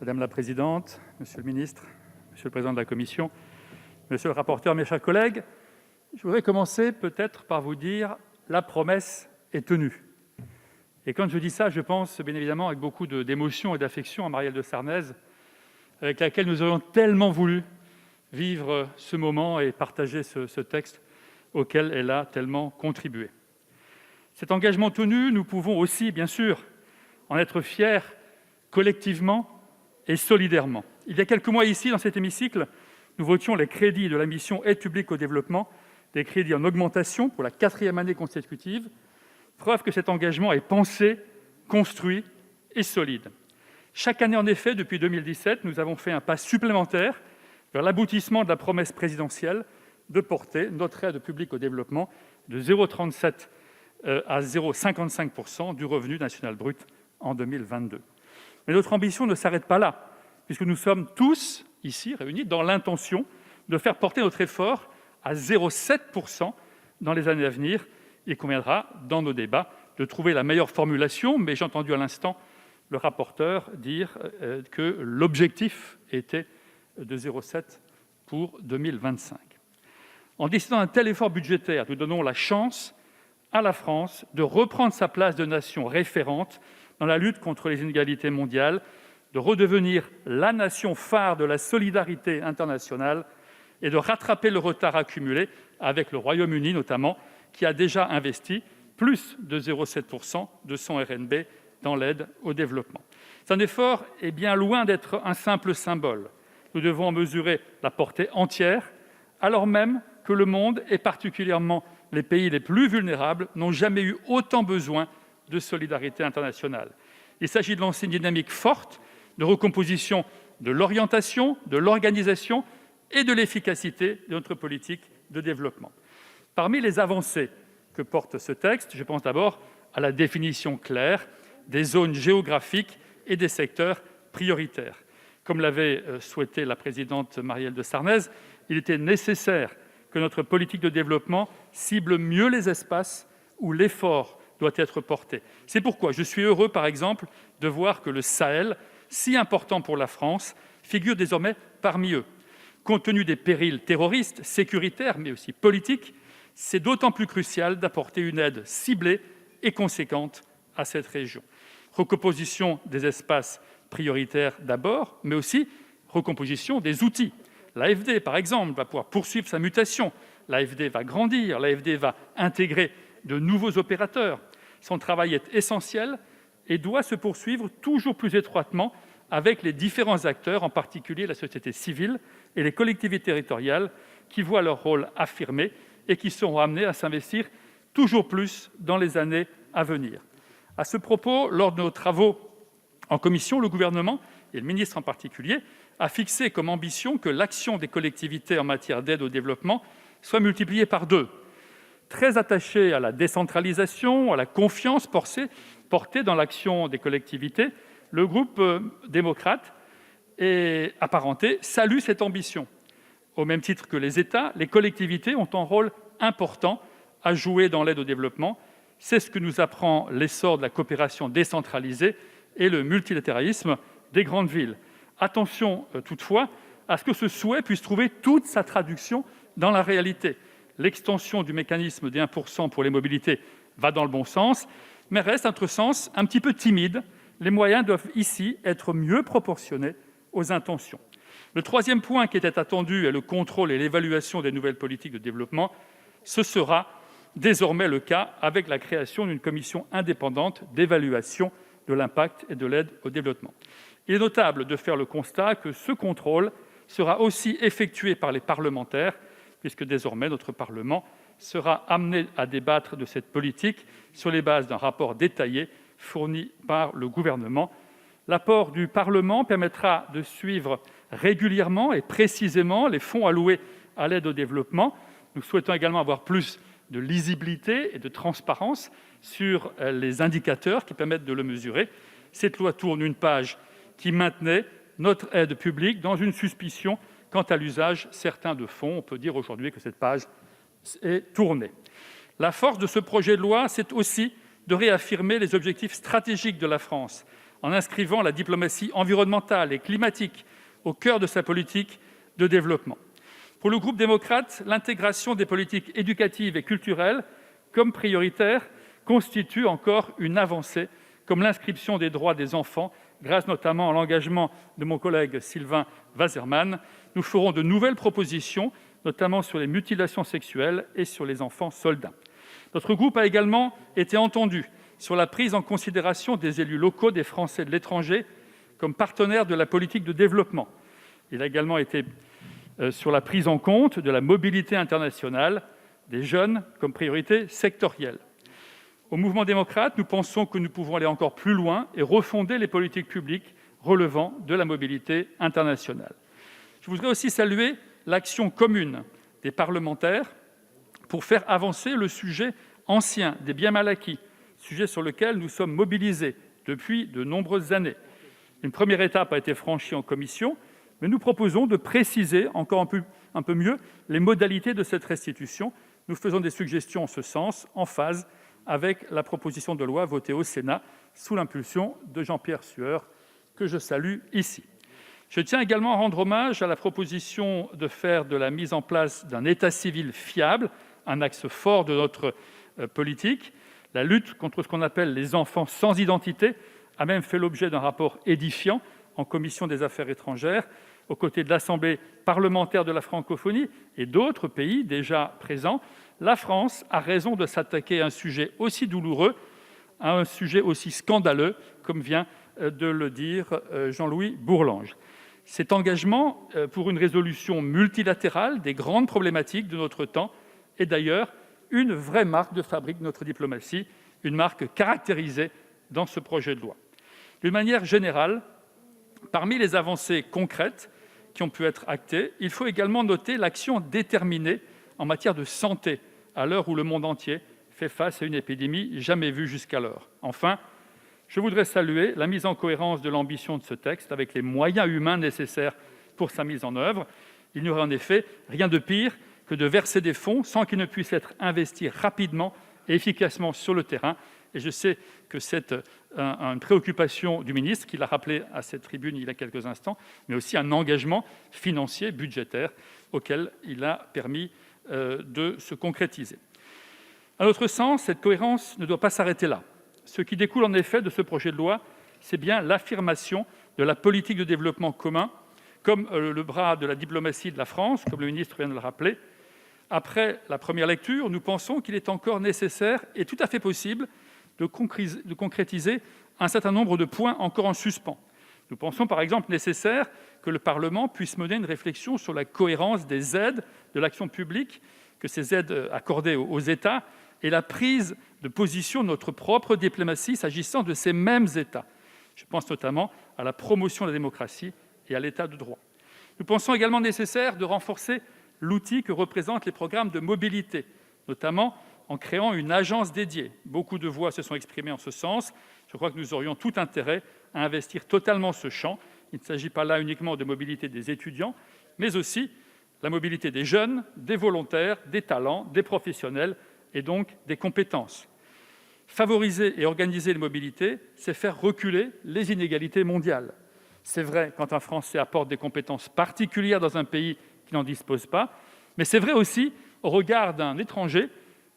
Madame la présidente, monsieur le ministre, monsieur le président de la commission, monsieur le rapporteur, mes chers collègues, je voudrais commencer peut-être par vous dire : la promesse est tenue. Et quand je dis ça, je pense bien évidemment avec beaucoup d'émotion et d'affection à Marielle de Sarnez, avec laquelle nous aurions tellement voulu vivre ce moment et partager ce texte auquel elle a tellement contribué. Cet engagement tenu, nous pouvons aussi, bien sûr, en être fiers collectivement et solidairement. Il y a quelques mois, ici, dans cet hémicycle, nous votions les crédits de la mission Aide publique au développement, des crédits en augmentation pour la 4e année consécutive, preuve que cet engagement est pensé, construit et solide. Chaque année, en effet, depuis 2017, nous avons fait un pas supplémentaire vers l'aboutissement de la promesse présidentielle de porter notre aide publique au développement de 0,37 à 0,55 % du revenu national brut en 2022. Mais notre ambition ne s'arrête pas là, puisque nous sommes tous ici réunis dans l'intention de faire porter notre effort à 0,7 % dans les années à venir. Il conviendra, dans nos débats, de trouver la meilleure formulation, mais j'ai entendu à l'instant le rapporteur dire que l'objectif était de 0,7 pour 2025. En décidant un tel effort budgétaire, nous donnons la chance à la France de reprendre sa place de nation référente dans la lutte contre les inégalités mondiales, de redevenir la nation phare de la solidarité internationale et de rattraper le retard accumulé avec le Royaume-Uni notamment, qui a déjà investi plus de 0,7 % de son RNB dans l'aide au développement. Cet effort est bien loin d'être un simple symbole. Nous devons en mesurer la portée entière, alors même que le monde, et particulièrement les pays les plus vulnérables, n'ont jamais eu autant besoin de solidarité internationale. Il s'agit de lancer une dynamique forte de recomposition de l'orientation, de l'organisation et de l'efficacité de notre politique de développement. Parmi les avancées que porte ce texte, je pense d'abord à la définition claire des zones géographiques et des secteurs prioritaires. Comme l'avait souhaité la présidente Marielle de Sarnez, il était nécessaire que notre politique de développement cible mieux les espaces où l'effort doit être porté. C'est pourquoi je suis heureux, par exemple, de voir que le Sahel, si important pour la France, figure désormais parmi eux. Compte tenu des périls terroristes, sécuritaires, mais aussi politiques, c'est d'autant plus crucial d'apporter une aide ciblée et conséquente à cette région. Recomposition des espaces prioritaires d'abord, mais aussi recomposition des outils. L'AFD, par exemple, va pouvoir poursuivre sa mutation. L'AFD va grandir, l'AFD va intégrer de nouveaux opérateurs. Son travail est essentiel et doit se poursuivre toujours plus étroitement avec les différents acteurs, en particulier la société civile et les collectivités territoriales, qui voient leur rôle affirmé et qui seront amenés à s'investir toujours plus dans les années à venir. À ce propos, lors de nos travaux en commission, le gouvernement, et le ministre en particulier, a fixé comme ambition que l'action des collectivités en matière d'aide au développement soit multipliée par 2. Très attaché à la décentralisation, à la confiance portée dans l'action des collectivités, le groupe démocrate et apparenté salue cette ambition. Au même titre que les États, les collectivités ont un rôle important à jouer dans l'aide au développement. C'est ce que nous apprend l'essor de la coopération décentralisée et le multilatéralisme des grandes villes. Attention toutefois à ce que ce souhait puisse trouver toute sa traduction dans la réalité. L'extension du mécanisme des 1 % pour les mobilités va dans le bon sens, mais reste à notre sens un petit peu timide. Les moyens doivent ici être mieux proportionnés aux intentions. Le troisième point qui était attendu est le contrôle et l'évaluation des nouvelles politiques de développement. Ce sera désormais le cas avec la création d'une commission indépendante d'évaluation de l'impact et de l'aide au développement. Il est notable de faire le constat que ce contrôle sera aussi effectué par les parlementaires, puisque désormais notre Parlement sera amené à débattre de cette politique sur les bases d'un rapport détaillé fourni par le gouvernement. L'apport du Parlement permettra de suivre régulièrement et précisément les fonds alloués à l'aide au développement. Nous souhaitons également avoir plus de lisibilité et de transparence sur les indicateurs qui permettent de le mesurer. Cette loi tourne une page qui maintenait notre aide publique dans une suspicion quant à l'usage certain de fonds. On peut dire aujourd'hui que cette page est tournée. La force de ce projet de loi, c'est aussi de réaffirmer les objectifs stratégiques de la France en inscrivant la diplomatie environnementale et climatique au cœur de sa politique de développement. Pour le groupe démocrate, l'intégration des politiques éducatives et culturelles comme prioritaire constitue encore une avancée, comme l'inscription des droits des enfants, grâce notamment à l'engagement de mon collègue Sylvain Waserman. Nous ferons de nouvelles propositions, notamment sur les mutilations sexuelles et sur les enfants soldats. Notre groupe a également été entendu sur la prise en considération des élus locaux des Français de l'étranger comme partenaires de la politique de développement. Il a également été sur la prise en compte de la mobilité internationale des jeunes comme priorité sectorielle. Au mouvement démocrate, nous pensons que nous pouvons aller encore plus loin et refonder les politiques publiques relevant de la mobilité internationale. Je voudrais aussi saluer l'action commune des parlementaires pour faire avancer le sujet ancien des biens mal acquis, sujet sur lequel nous sommes mobilisés depuis de nombreuses années. Une première étape a été franchie en commission, mais nous proposons de préciser encore un peu mieux les modalités de cette restitution. Nous faisons des suggestions en ce sens, en phase avec la proposition de loi votée au Sénat sous l'impulsion de Jean-Pierre Sueur, que je salue ici. Je tiens également à rendre hommage à la proposition de faire de la mise en place d'un état civil fiable un axe fort de notre politique. La lutte contre ce qu'on appelle les enfants sans identité a même fait l'objet d'un rapport édifiant en commission des affaires étrangères, aux côtés de l'Assemblée parlementaire de la francophonie et d'autres pays déjà présents. La France a raison de s'attaquer à un sujet aussi douloureux, à un sujet aussi scandaleux, comme vient de le dire Jean-Louis Bourlanges. Cet engagement pour une résolution multilatérale des grandes problématiques de notre temps est d'ailleurs une vraie marque de fabrique de notre diplomatie, une marque caractérisée dans ce projet de loi. D'une manière générale, parmi les avancées concrètes qui ont pu être actées, il faut également noter l'action déterminée en matière de santé, à l'heure où le monde entier fait face à une épidémie jamais vue jusqu'alors. Enfin, je voudrais saluer la mise en cohérence de l'ambition de ce texte avec les moyens humains nécessaires pour sa mise en œuvre. Il n'y aurait en effet rien de pire que de verser des fonds sans qu'ils ne puissent être investis rapidement et efficacement sur le terrain. Et je sais que c'est une préoccupation du ministre, qui l'a rappelé à cette tribune il y a quelques instants, mais aussi un engagement financier, budgétaire, auquel il a permis de se concrétiser. À notre sens, cette cohérence ne doit pas s'arrêter là. Ce qui découle en effet de ce projet de loi, c'est bien l'affirmation de la politique de développement commun comme le bras de la diplomatie de la France, comme le ministre vient de le rappeler. Après la première lecture, nous pensons qu'il est encore nécessaire et tout à fait possible de concrétiser un certain nombre de points encore en suspens. Nous pensons par exemple nécessaire que le Parlement puisse mener une réflexion sur la cohérence des aides de l'action publique, que ces aides accordées aux États, et la prise de position de notre propre diplomatie s'agissant de ces mêmes États. Je pense notamment à la promotion de la démocratie et à l'État de droit. Nous pensons également nécessaire de renforcer l'outil que représentent les programmes de mobilité, notamment en créant une agence dédiée. Beaucoup de voix se sont exprimées en ce sens. Je crois que nous aurions tout intérêt à investir totalement ce champ. Il ne s'agit pas là uniquement de mobilité des étudiants, mais aussi la mobilité des jeunes, des volontaires, des talents, des professionnels et donc des compétences. Favoriser et organiser les mobilités, c'est faire reculer les inégalités mondiales. C'est vrai quand un Français apporte des compétences particulières dans un pays qui n'en dispose pas, mais c'est vrai aussi au regard d'un étranger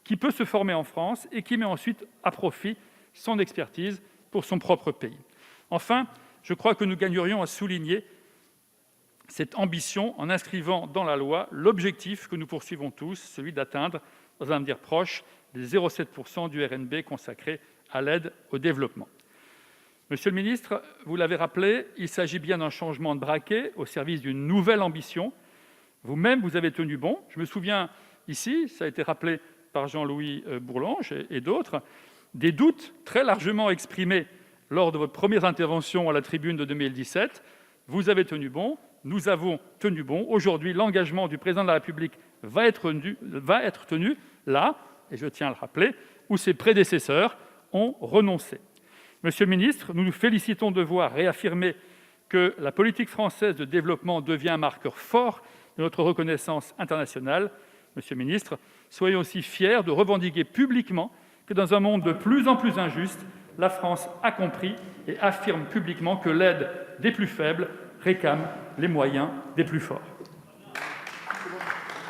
qui peut se former en France et qui met ensuite à profit son expertise pour son propre pays. Enfin, je crois que nous gagnerions à souligner cette ambition en inscrivant dans la loi l'objectif que nous poursuivons tous, celui d'atteindre, dans un avenir proche, les 0,7% du RNB consacré à l'aide au développement. Monsieur le ministre, vous l'avez rappelé, il s'agit bien d'un changement de braquet au service d'une nouvelle ambition. Vous-même, vous avez tenu bon. Je me souviens ici, ça a été rappelé par Jean-Louis Bourlanges et d'autres, des doutes très largement exprimés lors de votre première intervention à la tribune de 2017. Vous avez tenu bon, nous avons tenu bon. Aujourd'hui, l'engagement du président de la République va être tenu là, et je tiens à le rappeler, où ses prédécesseurs ont renoncé. Monsieur le ministre, nous nous félicitons de voir réaffirmer que la politique française de développement devient un marqueur fort de notre reconnaissance internationale. Monsieur le ministre, soyons aussi fiers de revendiquer publiquement que dans un monde de plus en plus injuste, la France a compris et affirme publiquement que l'aide des plus faibles réclame les moyens des plus forts.